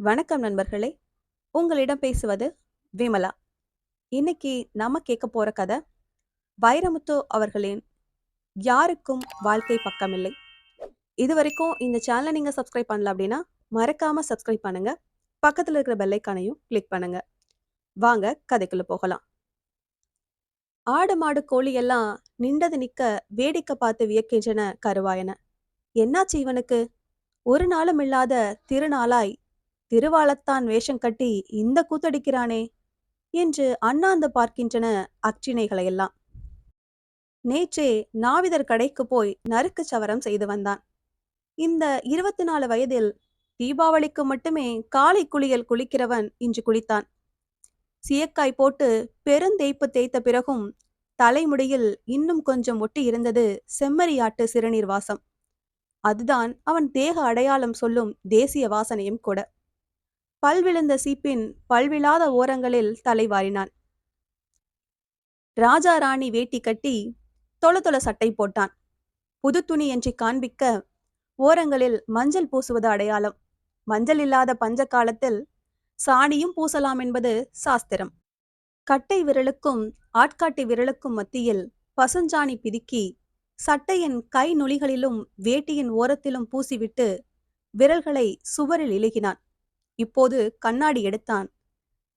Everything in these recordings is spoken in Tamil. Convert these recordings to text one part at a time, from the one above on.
வணக்கம் நண்பர்களே. உங்களிடம் பேசுவது விமலா. இன்னைக்கு நாம கேட்க போற கதை வைரமுத்து அவர்களின் யாருக்கும் வாழ்க்கை பக்கமில்லை. இதுவரைக்கும் இந்த சேனலை நீங்க சப்ஸ்கிரைப் பண்ணல அப்படின்னா மறக்காம சப்ஸ்கிரைப் பண்ணுங்க. பக்கத்துல இருக்கிற பெல் ஐகானையும் கிளிக் பண்ணுங்க. வாங்க கதைக்குள்ள போகலாம். ஆடு மாடு கோழி எல்லாம் நின்றது நிக்க வேடிக்கை பார்த்து வியக்கின்றன கருவாயன. என்னாச்சு இவனுக்கு? ஒரு நாளும் இல்லாத திருநாளாய் திருவாளத்தான் வேஷம் கட்டி இந்த கூத்தடிக்கிறானே என்று அண்ணாந்து பார்க்கின்றன அச்சினைகளையெல்லாம். நேற்றே நாவிதர் கடைக்கு போய் நறுக்கு சவரம் செய்து வந்தான். இந்த 24 வயதில் தீபாவளிக்கு மட்டுமே காலை குளியல் குளிக்கிறவன் இன்று குளித்தான். சீயக்காய் போட்டு பெருந்தேய்ப்பு தேய்த்த பிறகும் தலைமுடியில் இன்னும் கொஞ்சம் ஒட்டி இருந்தது செம்மறியாட்டு சிறுநீர் வாசம். அதுதான் அவன் தேக அடையாளம் சொல்லும் தேசிய வாசனையும் கூட. பல்விழுந்த சீப்பின் பல்விழாத ஓரங்களில் தலைவாரினான். ராஜா ராணி வேட்டி கட்டி தொள தொள சட்டை போட்டான். புது துணி என்று காண்பிக்க ஓரங்களில் மஞ்சள் பூசுவது அடையாளம். மஞ்சள் இல்லாத பஞ்ச காலத்தில் சாணியும் பூசலாம் என்பது சாஸ்திரம். கட்டை விரலுக்கும் ஆட்காட்டி விரலுக்கும் மத்தியில் பசுஞ்சாணி பிதுக்கி சட்டையின் கை நுளிகளிலும் வேட்டியின் ஓரத்திலும் பூசிவிட்டு விரல்களை சுவரில் இழுகினான். இப்போது கண்ணாடி எடுத்தான்.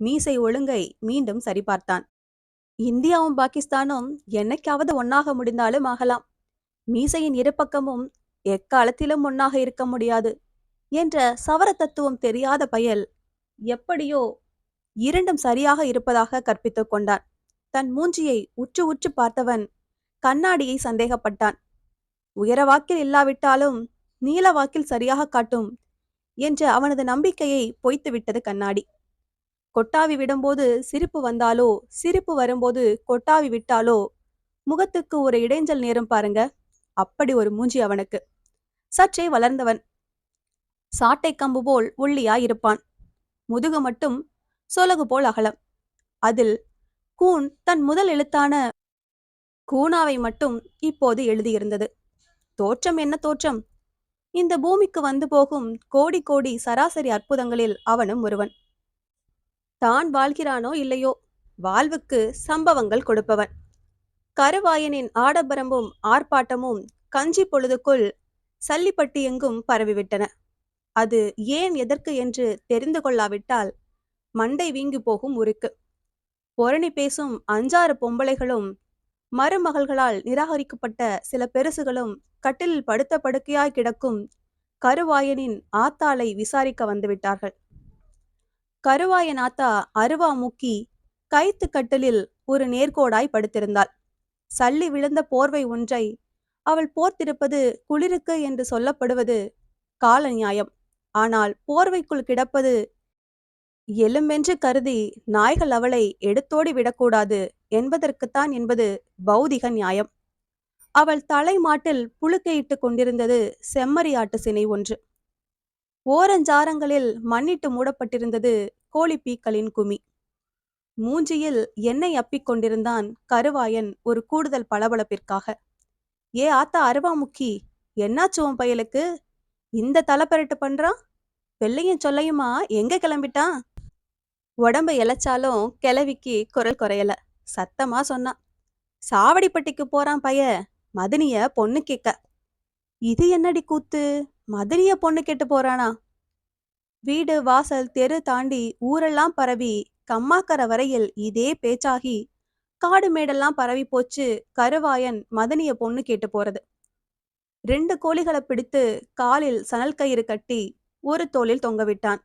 மீசை ஒழுங்கை மீண்டும் சரிபார்த்தான். இந்தியாவும் பாகிஸ்தானும் என்னைக்காவது ஒன்னாக முடிந்தாலும் ஆகலாம். மீசையின் இரு பக்கமும் எக்காலத்திலும் ஒன்னாக இருக்க முடியாது என்ற சவர தத்துவம் தெரியாத பயல் எப்படியோ இரண்டும் சரியாக இருப்பதாக கற்பித்துக் கொண்டான். தன் மூஞ்சியை உற்று உற்று பார்த்தவன் கண்ணாடியை சந்தேகப்பட்டான். உயரவாக்கில் இல்லாவிட்டாலும் நீளவாக்கில் சரியாக காட்டும் என்ற அவனது நம்பிக்கையை பொய்த்துவிட்டது கண்ணாடி. கொட்டாவி விடும்போது சிரிப்பு வந்தாலோ சிரிப்பு வரும்போது கொட்டாவி விட்டாலோ முகத்துக்கு ஒரு இடைஞ்சல் நேரம் பாருங்க. அப்படி ஒரு மூஞ்சி அவனுக்கு. சற்றே வளர்ந்தவன். சாட்டை கம்பு போல் ஒல்லியாயிருப்பான். முதுகு மட்டும் சொலகு போல் அகலம். அதில் கூன் தன் முதல் எழுத்தான கூனாவை மட்டும் இப்போது எழுதியிருந்தது. தோற்றம் என்ன தோற்றம்! இந்த பூமிக்கு வந்து போகும் கோடி கோடி சராசரி அற்புதங்களில் அவனும் ஒருவன். தான் வாழ்கிறானோ இல்லையோ, வாழ்வுக்கு சம்பவங்கள் கொடுப்பவன். கருவாயனின் ஆடம்பரமும் ஆர்ப்பாட்டமும் கஞ்சி பொழுதுக்குள் சல்லிப்பட்டி எங்கும் பரவிவிட்டன. அது ஏன் எதற்கு என்று தெரிந்து கொள்ளாவிட்டால் மண்டை வீங்கி போகும் உருக்கு. பொரணி பேசும் 5-6 பொம்பளைகளும் மருமகள்களால் நிராகரிக்கப்பட்ட சில பெருசுகளும் கட்டிலில் படுத்த படுக்கையாய் கிடக்கும் கருவாயனின் ஆத்தாளை விசாரிக்க வந்துவிட்டார்கள். கருவாயன் ஆத்தா அருவா மூக்கி கைத்து கட்டிலில் ஒரு நேர்கோடாய் படுத்திருந்தாள். சல்லி விழுந்த போர்வை ஒன்றை அவள் போர்த்திருப்பது குளிருக்கு என்று சொல்லப்படுவது கால நியாயம். ஆனால் போர்வைக்குள் கிடப்பது எலும்பென்று கருதி நாய்கள் அவளை எடுத்தோடி விடக்கூடாது என்பதற்குத்தான் என்பது பௌதிக நியாயம். அவள் தலை மாட்டில் புழுக்கையிட்டு கொண்டிருந்தது செம்மறியாட்டு சினை ஒன்று. ஓரஞ்சாரங்களில் மண்ணிட்டு மூடப்பட்டிருந்தது கோழிப்பீக்களின் குமி. மூஞ்சியில் எண்ணெய் அப்பிக் கொண்டிருந்தான் கருவாயன் ஒரு கூடுதல் பளபளப்பிற்காக. ஏ ஆத்தா அருவாமுக்கி, என்னாச்சு உன் பயலுக்கு? இந்த தலைப்பரட்டு பண்றான்? வெள்ளையும் சொல்லையுமா எங்க கிளம்பிட்டான்? உடம்ப இழைச்சாலும் கிளவிக்கு குரல் குறையல. சத்தமா சொன்னான். சாவடிப்பட்டிக்கு போறான் பைய, மதினிய பொண்ணு கேட்க. இது என்னடி கூத்து? மதினிய பொண்ணு கேட்டு போறானா? வீடு வாசல் தெரு தாண்டி ஊரெல்லாம் பரவி கம்மாக்கரை வரையில் இதே பேச்சாகி காடு மேடெல்லாம் பரவி போச்சு. கருவாயன் மதனிய பொண்ணு கேட்டு போறது. 2 கோழிகளை பிடித்து காலில் சணல் கயிறு கட்டி ஒரு தோளில் தொங்கவிட்டான்.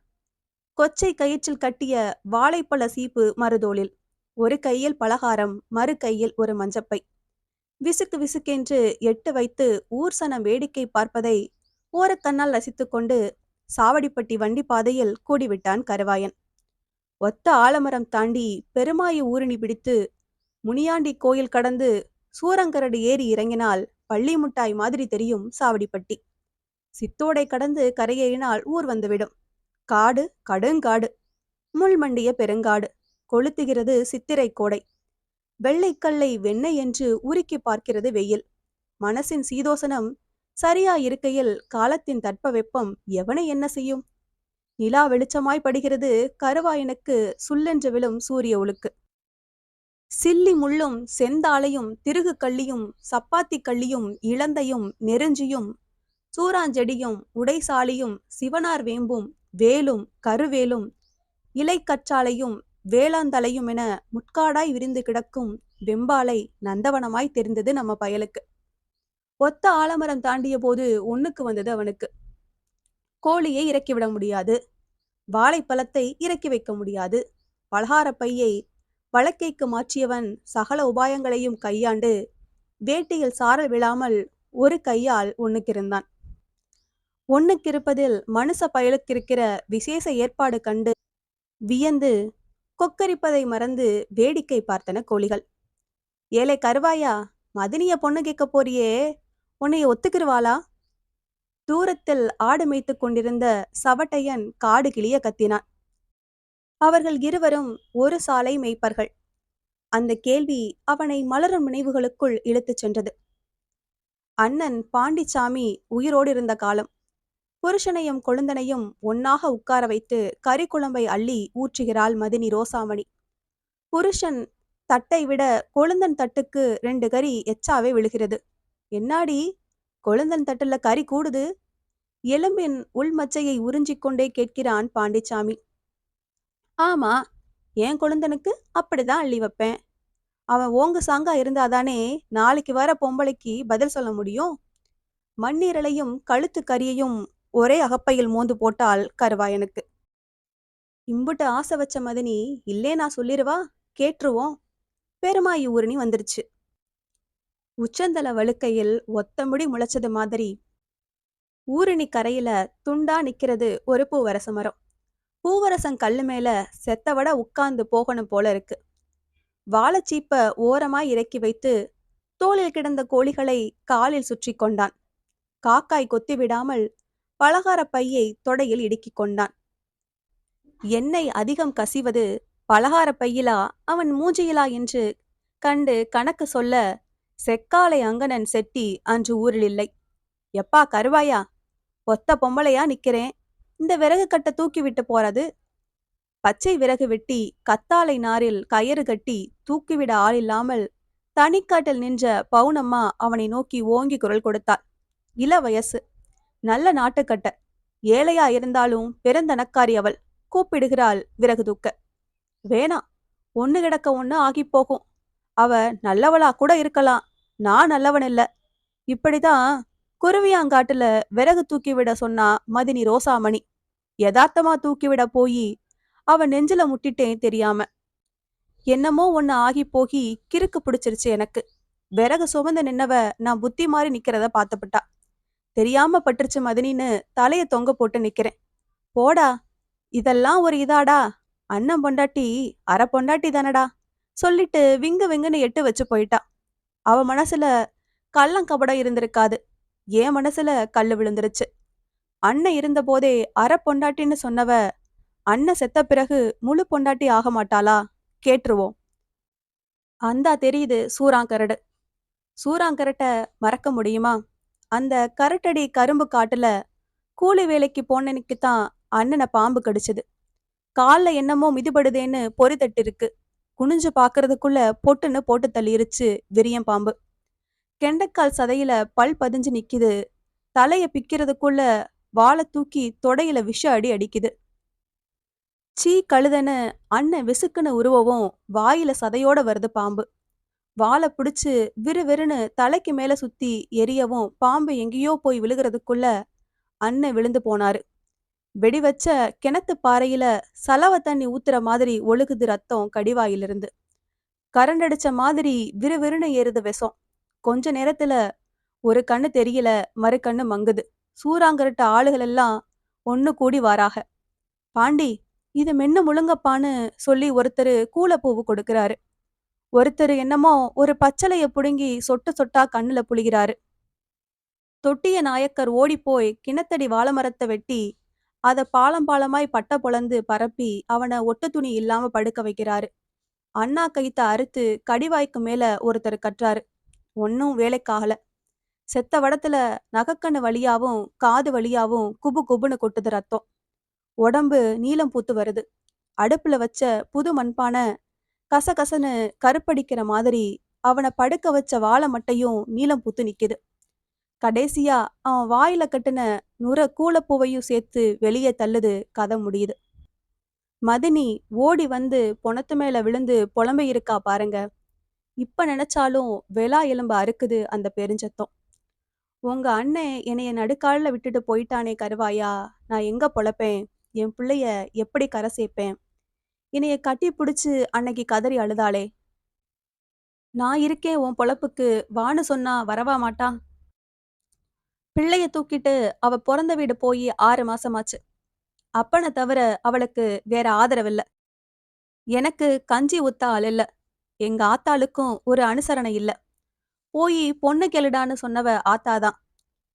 கொச்சை கயிற்றில் கட்டிய வாழைப்பழ சீப்பு மறுதோளில். ஒரு கையில் பலகாரம், மறு கையில் ஒரு மஞ்சப்பை. விசுக்கு விசுக்கென்று எட்டு வைத்து ஊர் சனம் வேடிக்கை பார்ப்பதை ஓரக்கண்ணால் ரசித்துக்கொண்டு சாவடிப்பட்டி வண்டி பாதையில் கூடிவிட்டான் கருவாயன். ஒத்த ஆலமரம் தாண்டி பெருமாயி ஊரணி பிடித்து முனியாண்டி கோயில் கடந்து சூரங்கரடு ஏறி இறங்கினால் பள்ளி முட்டாய் மாதிரி தெரியும் சாவடிப்பட்டி. சித்தோடை கடந்து கரையேறினால் ஊர் வந்துவிடும். காடு, கடுங்காடு, முள்மண்டிய பெருங்காடு. கொளுத்துகிறது சித்திரை கோடை. வெள்ளைக்கல்லை வெண்ணெய் என்று உருக்கி பார்க்கிறது வெயில். மனசின் சீதோசனம் சரியாயிருக்கையில் காலத்தின் தட்ப வெப்பம் எவனை என்ன செய்யும்? நிலா வெளிச்சமாய் படுகிறது கருவாயனுக்கு சுல்லென்று விழும் சூரிய ஒளுக்கு. சில்லி முள்ளும் செந்தாளையும் திருகு கள்ளியும் சப்பாத்தி கள்ளியும் இளந்தையும் நெருஞ்சியும் சூறாஞ்செடியும் உடைசாலியும் சிவனார் வேம்பும் வேலும் கருவேலும் இலைக்கற்றாழையும் வேளாந்தலையும் என முட்காடாய் விரிந்து கிடக்கும் வெம்பாலை நந்தவனமாய் தெரிந்தது நம்ம பயலுக்கு. ஒத்த ஆலமரம் தாண்டிய போது ஒண்ணுக்கு வந்தது அவனுக்கு. கோழியை இறக்கிவிட முடியாது, வாழைப்பழத்தை இறக்கி வைக்க முடியாது. பலகார பையை வழக்கைக்கு மாற்றியவன் சகல உபாயங்களையும் கையாண்டு வேட்டியில் சாரல் விழாமல் ஒரு கையால் ஒண்ணுக்கிருந்தான். ஒண்ணுக்கிருப்பதில் மனுஷ பயலுக்கிருக்கிற விசேஷ ஏற்பாடு கண்டு வியந்து கொக்கரிப்பதை மறந்து வேடிக்கை பார்த்தன கோழிகள். ஏலே கருவாயா, மதினிய பொண்ணு கேட்க போறியே, உன்னைய ஒத்துக்கிருவாளா? தூரத்தில் ஆடு மேய்த்து கொண்டிருந்த சவட்டையன் காடு கிளிய கத்தினான். அவர்கள் இருவரும் ஒரு சாலை மேய்ப்பர்கள். அந்த கேள்வி அவனை மலரும் நினைவுகளுக்குள் இழுத்துச் சென்றது. அண்ணன் பாண்டிச்சாமி உயிரோடு இருந்த காலம். புருஷனையும் கொழுந்தனையும் ஒன்னாக உட்கார வைத்து கறி குழம்பை அள்ளி ஊற்றுகிறாள் மதினி ரோசாமணி. புருஷன் தட்டை விட கொழுந்தன் தட்டுக்கு 2 கறி எச்சாவே விழுகிறது. என்னாடி, கொழுந்தன் தட்டுல கறி கூடுது? எலும்பின் உள்மச்சையை உறிஞ்சிக் கொண்டே கேட்கிறான் பாண்டிச்சாமி. ஆமா, என் கொழுந்தனுக்கு அப்படிதான் அள்ளி வைப்பேன். அவன் ஓங்கு சாங்கா இருந்தாதானே நாளைக்கு வர பொம்பளைக்கு பதில் சொல்ல முடியும். மண்ணீரலையும் கழுத்து கறியையும் ஒரே அகப்பையில் மோந்து போட்டாள் கருவாயனுக்கு. இம்புட்டு ஆசை வச்ச மதினி இல்லே நான் சொல்லிருவா, கேட்டுருவோம். பெருமாயி ஊரணி வந்துருச்சு. உச்சந்தல வழுக்கையில் ஒத்த முடி முளைச்சது மாதிரி ஊரணி கரையில துண்டா நிக்கிறது ஒரு பூவரச மரம். பூவரசன் கல்லு மேல செத்தவட உட்கார்ந்து போகணும் போல இருக்கு. வாழைச்சீப்ப ஓரமாய் இறக்கி வைத்து தோளில் கிடந்த கோழிகளை காலில் சுற்றி கொண்டான். காக்காய் கொத்தி விடாமல் பலகார பையை தொடையில் இடுக்கிக் கொண்டான். எண்ணெய் அதிகம் கசிவது பலகார பையிலா அவன் மூஞ்சியிலா என்று கண்டு கணக்கு சொல்ல செக்காலை அங்கனன் செட்டி அன்று ஊரில் இல்லை. எப்பா கருவாயா, ஒத்த பொம்பளையா நிக்கிறேன், இந்த விறகு கட்ட தூக்கி விட்டு போறது? பச்சை விறகு வெட்டி கத்தாழை நாரில் கயிறு கட்டி தூக்கிவிட ஆள் இல்லாமல் தனிக்காட்டில் நின்ற பவுனம்மா அவனை நோக்கி ஓங்கி குரல் கொடுத்தாள். இள வயசு, நல்ல நாட்டுக்கட்ட, ஏழையா இருந்தாலும் பெருந்தனக்காரி அவள். கூப்பிடுகிறாள் விறகு தூக்க. வேணா, ஒண்ணு கிடக்க ஒண்ணு ஆகிப்போகும். அவ நல்லவளா கூட இருக்கலாம், நான் நல்லவன் இல்ல. இப்படிதான் குருவியாங்காட்டுல விறகு தூக்கிவிட சொன்னா மதினி ரோசாமணி. யதார்த்தமா தூக்கிவிட போயி அவ நெஞ்சில முட்டிட்டேன் தெரியாம. என்னமோ ஒண்ணு ஆகி போகி கிறுக்கு பிடிச்சிருச்சு எனக்கு. விறகு சுமந்து நின்னவ நான் புத்தி மாறி நிக்கிறத பாத்துப்பிட்டா. தெரியாம பட்டுருச்சு மதினின்னு தலைய தொங்க போட்டு நிக்கிறேன். போடா, இதெல்லாம் ஒரு இதாடா? அண்ணன் பொண்டாட்டி அரை பொண்டாட்டி தானடா சொல்லிட்டு விங்கு விங்குன்னு எட்டு வச்சு போயிட்டா. அவ மனசுல கள்ளங்கபடம் இருந்திருக்காது, என் மனசுல கல்லு விழுந்துருச்சு. அண்ணன் இருந்த போதே அரை பொண்டாட்டின்னு சொன்னவ அண்ணன் செத்த பிறகு முழு பொண்டாட்டி ஆக மாட்டாளா? கேட்டுருவோம். அந்தா தெரியுது சூறாங்கரடு. சூறாங்கரட்ட மறக்க முடியுமா? அந்த கரட்டடி கரும்பு காட்டுல கூலி வேலைக்கு போனனுக்குத்தான் அண்ணனை பாம்பு கடிச்சது. கால்ல என்னமோ மிதிபடுதேன்னு பொறி தட்டு இருக்கு. குனிஞ்சு பாக்குறதுக்குள்ள பொட்டுன்னு போட்டு தள்ளிருச்சு விரியன் பாம்பு. கெண்டைக்கால் சதையில பல் பதிஞ்சு நிக்குது. தலைய பிக்கிறதுக்குள்ள வாழை தூக்கி தொடையில விஷ அடி அடிக்குது. சீ கழுதன்னு அண்ணன் விசுக்குன்னு உருவவும் வாயில சதையோட வருது பாம்பு. வாழை பிடிச்சு விறுவிறுன்னு தலைக்கு மேல சுத்தி எரியவும் பாம்பு எங்கேயோ போய் விழுகிறதுக்குள்ள அண்ணன் விழுந்து போனாரு. வெடி வச்ச கிணத்து பாறையில சலவ தண்ணி ஊத்துற மாதிரி ஒழுகுது ரத்தம் கடிவாயிலிருந்து. கரண்டடிச்ச மாதிரி விறுவிறுன்னு ஏறுது விஷம். கொஞ்ச நேரத்துல ஒரு கண்ணு தெரியல, மறு கண்ணு மங்குது. சூறாங்கரட்ட ஆளுகள் எல்லாம் ஒண்ணு கூடி வாராக. பாண்டி, இது மென்னு முழுங்கப்பான்னு சொல்லி ஒருத்தரு கூலப்பூவு கொடுக்கிறாரு. ஒருத்தர் என்னமோ ஒரு பச்சளைய புடுங்கி சொட்டு சொட்டா கண்ணுல புளிகிறாரு. தொட்டிய நாயக்கர் ஓடிப்போய் கிணத்தடி வாழைமரத்தை வெட்டி அத பாலம் பாலமாய் பட்ட பொளந்து பரப்பி அவனை ஒட்டு துணி இல்லாம படுக்க வைக்கிறாரு. அண்ணா கைத்த அறுத்து கடிவாய்க்கு மேல ஒருத்தர் கட்டுறாரு. ஒன்னும் வேலைக்காகல. செத்த வடத்துல நகக்கண்ணு வழியாவும் காது வழியாவும் குபு குபுன்னு கொட்டுது ரத்தம். உடம்பு நீலம் பூத்து வருது. அடுப்புல வச்ச புது மண்பானை கசகசன்னு கருப்படிக்கிற மாதிரி அவன படுக்க வச்ச வாழை மட்டையும் நீலம் பூத்து நிக்குது. கடைசியா அவன் வாயில கட்டுன கூலப்பூவையும் சேர்த்து வெளியே தள்ளுது. கதை முடியுது. மதினி ஓடி வந்து பொணத்து மேல விழுந்து புலம்பி இருக்கா பாருங்க. இப்ப நினைச்சாலும் வெலா எலும்பு அறுக்குது அந்த பெருஞ்சத்தம். உங்க அண்ணன் என்னைய நடுக்காலில் விட்டுட்டு போயிட்டானே கருவாயா, நான் எங்க பொழப்பேன்? என் பிள்ளைய எப்படி கரை சேர்ப்பேன்? என்னைய கட்டி பிடிச்சு அன்னைக்கு கதறி அழுதாளே, நான் இருக்கேன் உன் பொழப்புக்கு வான்னு சொன்னா வரவா மாட்டான்? பிள்ளைய தூக்கிட்டு அவ பிறந்த வீடு போய் 6 மாசமாச்சு. அப்பனை தவிர அவளுக்கு வேற ஆதரவில்ல. எனக்கு கஞ்சி ஊத்த ஆள் இல்ல. எங்க ஆத்தாளுக்கும் ஒரு அனுசரணை இல்ல. போய் பொண்ணு கேளுடான்னு சொன்னவ ஆத்தாதான்.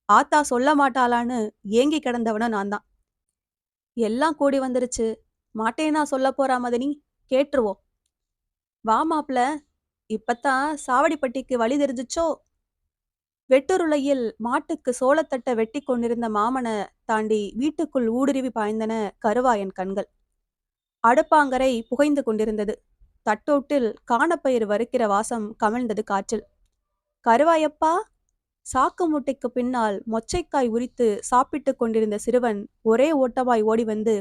ஆத்தா சொல்ல மாட்டாளான்னு ஏங்கி கிடந்தவனும் நான் தான். எல்லாம் கூடி வந்துருச்சு. மாட்டேனா சொல்ல போறா மதனி, கேட்டுருவோம். வா மாப்ள, இப்பத்தான் சாவடிப்பட்டிக்கு வழி தெரிஞ்சுச்சோ? வெட்டுருளையில் மாட்டுக்கு சோளத்தட்ட வெட்டி கொண்டிருந்த மாமன தாண்டி வீட்டுக்குள் ஊடுருவி பாய்ந்தன கருவாயன் கண்கள். அடுப்பாங்கரை புகைந்து கொண்டிருந்தது. தட்டோட்டில் காணப்பயிர் வறுக்கிற வாசம் கமிழ்ந்தது காற்றில். கருவாயப்பா! சாக்கு மூட்டைக்கு பின்னால் மொச்சைக்காய் உரித்து சாப்பிட்டு கொண்டிருந்த சிறுவன் ஒரே ஓட்டமாய் ஓடி வந்து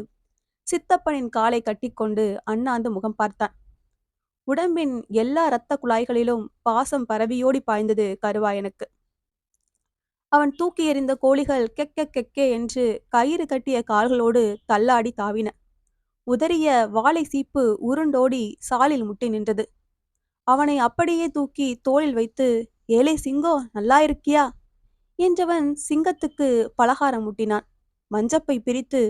சித்தப்பனின் காலை கட்டிக்கொண்டு அண்ணாந்து முகம் பார்த்தான். உடம்பின் எல்லா இரத்த குழாய்களிலும் பாசம் பரவியோடி பாய்ந்தது கருவாயனுக்கு. அவன் தூக்கி எறிந்த கோழிகள் கெக்க கெக்கே என்று கயிறு கட்டிய கால்களோடு தள்ளாடி தாவின. உதறிய வாழை சீப்பு உருண்டோடி சாலில் முட்டி நின்றது. அவனை அப்படியே தூக்கி தோளில் வைத்து, ஏலே சிங்கோ, நல்லா இருக்கியா என்றவன் சிங்கத்துக்கு பலகாரம் முட்டினான். மஞ்சப்பை பிரித்து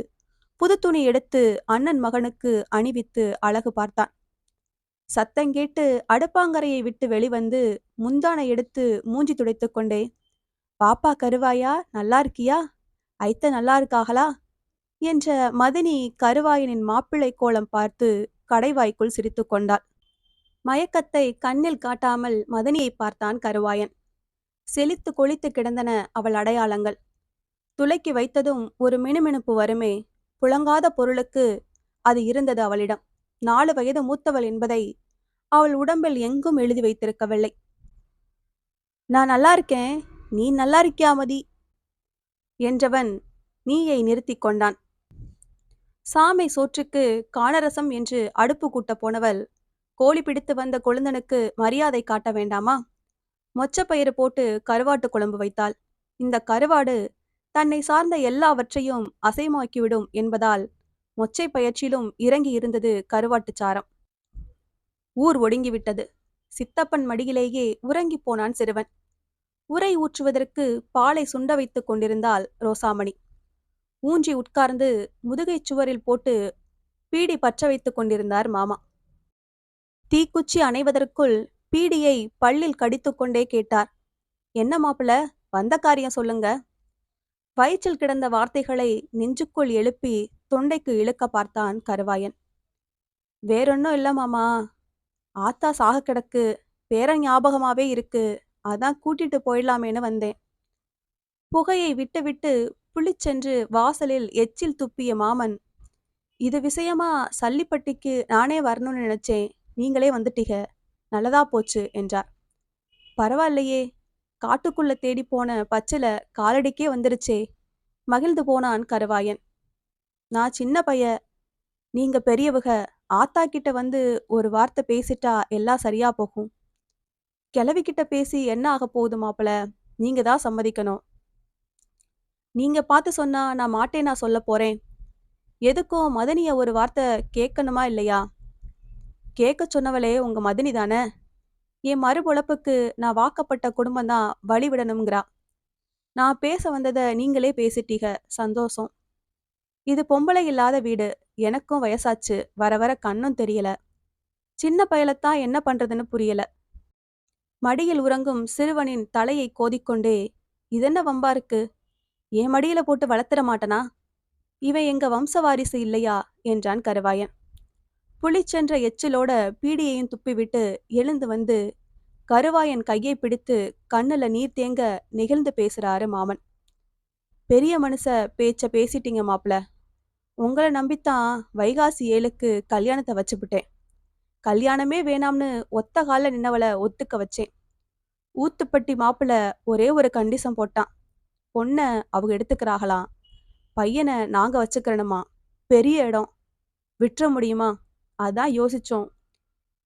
புது துணி எடுத்து அண்ணன் மகனுக்கு அணிவித்து அழகு பார்த்தான். சத்தங்கேட்டு அடுப்பாங்கரையை விட்டு வெளிவந்து முந்தானை எடுத்து மூஞ்சி துடைத்து கொண்டே, பாப்பா கருவாயா, நல்லா இருக்கியா? ஐத்த நல்லா இருக்காகளா என்ற மதினி கருவாயனின் மாப்பிள்ளை கோலம் பார்த்து கடைவாய்க்குள் சிரித்து கொண்டாள். மயக்கத்தை கண்ணில் காட்டாமல் மதனியை பார்த்தான் கருவாயன். செழித்து கொளித்து கிடந்தன அவள் அடையாளங்கள். துளைக்கி வைத்ததும் ஒரு மினுமினுப்பு வருமே, புழங்காத பொருளுக்கு அது இருந்தது அவளிடம். 4 வயது மூத்தவள் என்பதை அவள் உடம்பில் எங்கும் எழுதி வைத்திருக்கவில்லை. நான் நல்லா இருக்கேன், நீ நல்லா இருக்கியா மதி என்றவன் நீயை நிறுத்தி கொண்டான். சாமை சோற்றுக்கு காணரசம் என்று அடுப்பு கூட்ட போனவள் கோழி பிடித்து வந்த கொழுந்தனுக்கு மரியாதை காட்ட வேண்டாமா? மொச்சப்பயிறு போட்டு கருவாட்டு குழம்பு வைத்தாள். இந்த கருவாடு தன்னை சார்ந்த எல்லாவற்றையும் அசைமாக்கிவிடும் என்பதால் மொச்சை பயிற்சியிலும் இறங்கி இருந்தது கருவாட்டுச் சாரம். ஊர் ஒடுங்கிவிட்டது. சித்தப்பன் மடியிலேயே உறங்கி போனான் சிறுவன். உரை ஊற்றுவதற்கு பாலை சுண்ட வைத்துக் கொண்டிருந்தாள் ரோசாமணி. ஊன்றி உட்கார்ந்து முதுகைச் சுவரில் போட்டு பீடி பற்ற வைத்துக் கொண்டிருந்தார் மாமா. தீக்குச்சி அணைவதற்குள் பீடியை பல்லில் கடித்துக்கொண்டே கேட்டார், என்ன மாப்பிள, வந்த காரியம் சொல்லுங்க. வயிற்றில் கிடந்த வார்த்தைகளை நெஞ்சுக்குள் எழுப்பி தொண்டைக்கு இழுக்க பார்த்தான் கருவாயன். வேறொன்னும் இல்ல மாமா, ஆத்தா சாக கிடக்கு, பேர ஞாபகமாவே இருக்கு, அதான் கூட்டிட்டு போயிடலாமேன்னு வந்தேன். புகையை விட்டு விட்டு புளிச்சென்று வாசலில் எச்சில் துப்பிய மாமன், இது விஷயமா சல்லிப்பட்டிக்கு நானே வரணும்னு நினைச்சேன், நீங்களே வந்துட்டீங்க, நல்லதா போச்சு என்றார். பரவாயில்லையே, காட்டுக்குள்ள தேடி போன பச்சில காலடிக்கே வந்துருச்சே, மகிழ்ந்து போனான் கருவாயன். நான் சின்ன பைய, நீங்க பெரியவக, ஆத்தா கிட்ட வந்து ஒரு வார்த்தை பேசிட்டா எல்லாம் சரியா போகும். கிளவிக்கிட்ட பேசி என்ன ஆக போகுது மாப்பிள, நீங்க தான் சம்மதிக்கணும். நீங்க பார்த்து சொன்னா நான் மாட்டேனா சொல்ல போறேன். எதுக்கும் மதனிய ஒரு வார்த்தை கேட்கணுமா இல்லையா? கேட்க சொன்னவளே உங்க மதனி தானே? என் மறுபொழப்புக்கு நான் வாக்கப்பட்ட குடும்பம்தான் வழி விடணுங்கிறா. நான் பேச வந்ததை நீங்களே பேசிட்டீங்க, சந்தோஷம். இது பொம்பளை இல்லாத வீடு, எனக்கும் வயசாச்சு, வர வர கண்ணும் தெரியல. சின்ன பயலத்தான் என்ன பண்றதுன்னு புரியல. மடியில் உறங்கும் சிறுவனின் தலையை கோதிக்கொண்டே, இதென்ன வம்பா இருக்கு, என் மடியில போட்டு வளர்த்துற மாட்டனா? இவன் எங்க வம்ச வாரிசு இல்லையா என்றான் கருவாயன். புளிச்சென்ற எச்சிலோட பீடியையும் துப்பிவிட்டு எழுந்து வந்து கருவாயன் கையை பிடித்து கண்ணுல நீர் தேங்க நெகிழ்ந்து பேசுறாரு மாமன். பெரிய மனுஷ பேச்ச பேசிட்டீங்க மாப்ள. உங்கள நம்பித்தான் வைகாசி 7க்கு கல்யாணத்த வச்சுப்புட்டேன். கல்யாணமே வேணாம்னு ஒத்த கால்ல நின்னவள ஒத்துக்க வச்சேன். ஊத்துப்பட்டி மாப்பிள ஒரே ஒரு கண்டிஷன் போட்டான். பொண்ண அவங்க எடுத்துக்கிறாகலாம். பையன நாங்க வச்சுக்கிறணுமா. பெரிய இடம். விட்டுற முடியுமா? அதான் யோசிச்சோம்.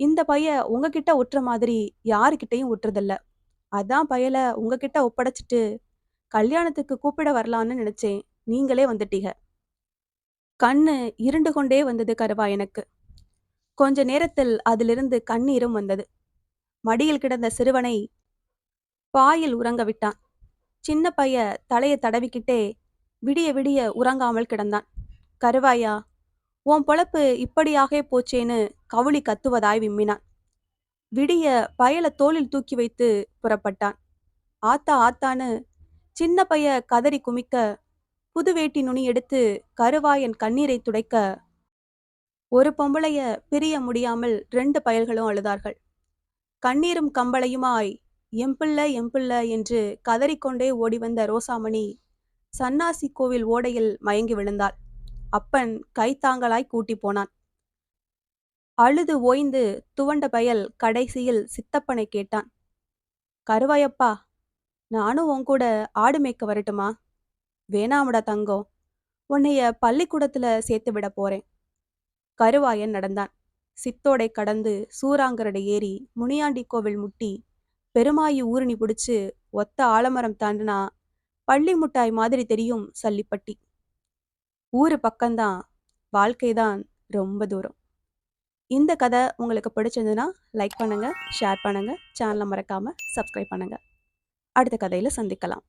இந்த பைய உங்ககிட்ட ஒட்டுற மாதிரி யாருகிட்டயும் ஒட்டுறதில்ல. அதான் பயல உங்ககிட்ட ஒப்படைச்சிட்டு கல்யாணத்துக்கு கூப்பிட வரலான்னு நினைச்சேன். நீங்களே வந்துட்டீக. கண்ணு இருண்டு கொண்டே வந்தது கருவாயனுக்கு. கொஞ்ச நேரத்தில் அதிலிருந்து கண்ணீரும் வந்தது. மடியில் கிடந்த சிறுவனை பாயில் உறங்க விட்டான். சின்ன பைய தலைய தடவிக்கிட்டே விடிய விடிய உறங்காமல் கிடந்தான். கருவாயா, உன் பொழப்பு இப்படியாகவே போச்சேன்னு கவுளி கத்துவதாய் விம்மினான். விடிய பயல தோளில் தூக்கி வைத்து புறப்பட்டான். ஆத்தா ஆத்தான்னு சின்ன பைய கதறி குமிக்க, புது வேட்டி நுனி எடுத்து கருவாயன் கண்ணீரை துடைக்க, ஒரு பொம்பளைய பிரிய முடியாமல் 2 பயல்களும் அழுதார்கள். கண்ணீரும் கம்பளையுமாய் எம்பிள்ள எம்பிள்ள என்று கதறிக்கொண்டே ஓடிவந்த ரோசாமணி சன்னாசி கோவில் ஓடையில் மயங்கி விழுந்தாள். அப்பன் கைத்தாங்கலாய் கூட்டி போனான். அழுது ஓய்ந்து துவண்ட பயல் கடைசியில் சித்தப்பனை கேட்டான். கருவாயப்பா, நானும் உன்கூட ஆடு மேய்க்க வரட்டுமா? வேணாமுடா தங்கம், உன்னைய பள்ளிக்கூடத்துல சேர்த்து விட போறேன். கருவாயன் நடந்தான். சித்தோடை கடந்து சூறாங்கரடை ஏறி முனியாண்டி கோவில் முட்டி பெருமாயி ஊருணி பிடிச்சு ஒத்த ஆலமரம் தாண்டுனா பள்ளி முட்டாய் மாதிரி தெரியும் சல்லிப்பட்டி. ஊரு பக்கம்தான், வாழ்க்கைதான் ரொம்ப தூரம். இந்த கதை உங்களுக்கு பிடிச்சிருந்ததுன்னா லைக் பண்ணுங்க, ஷேர் பண்ணுங்க, சேனலை மறக்காம சப்ஸ்கிரைப் பண்ணுங்க. அடுத்த கதையில சந்திக்கலாம்.